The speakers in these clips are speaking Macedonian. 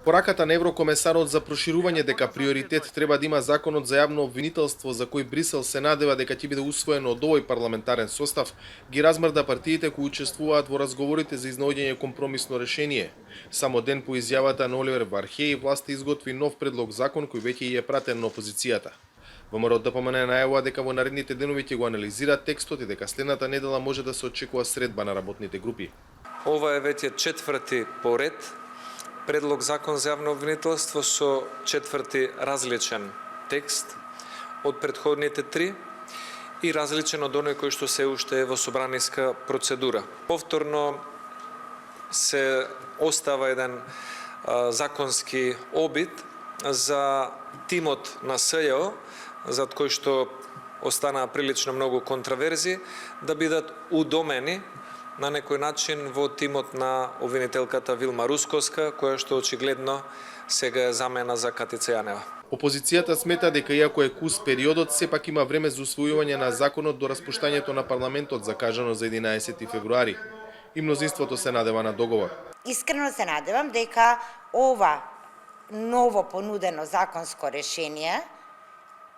Пораката на еврокомесарот за проширување дека приоритет треба да има законот за јавно обвинителство за кој Брисел се надева дека ќе биде усвоен од овој парламентарен состав, ги размрда партиите кои учествуваат во разговорите за изнаоѓање компромисно решение. Само ден по изјавата на Оливер Вархеј, власта изготви нов предлог закон кој веќе е пратен на опозицијата. ВМРО ДПМН најавува дека во наредните денови ќе го анализира текстот и дека следната недела може да се очекува средба на работните групи. Ова е веќе четврти поред предлог закон за јавно обвинителство со четврти различен текст од претходните три и различен од оној кој што се уште е во собраниска процедура. Повторно се остава еден законски обид за тимот на СЈО, зад кој што останаа прилично многу контраверзи, да бидат удомени на некој начин во тимот на обвинителката Вилма Русковска, која што очигледно сега е замена за Катица Јанева. Опозицијата смета дека иако е кус периодот, сепак има време за усвојување на законот до распуштањето на парламентот закажано за 11 февруари. И мнозинството се надева на договор. Искрено се надевам дека ова ново понудено законско решение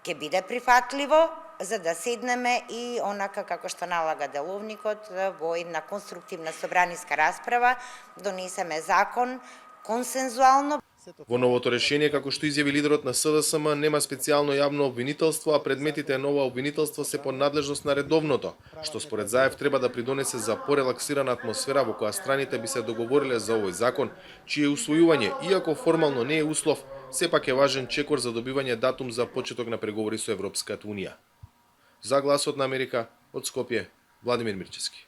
ќе биде прифатливо, за да седнеме и онака како што налага деловникот во една конструктивна собраниска расправа, донесеме закон консензуално. Во новото решение, како што изјави лидерот на СДСМ, нема специјално јавно обвинителство, а предметите на ова обвинителство се под надлежност на редовното, што според Заев треба да придонесе за порелаксирана атмосфера во која страните би се договориле за овој закон, чие усвојување, иако формално не е услов, сепак е важен чекор за добивање датум за почеток на преговори со Европската унија. За Гласот на Америка, од Скопје, Владимир Мирчевски.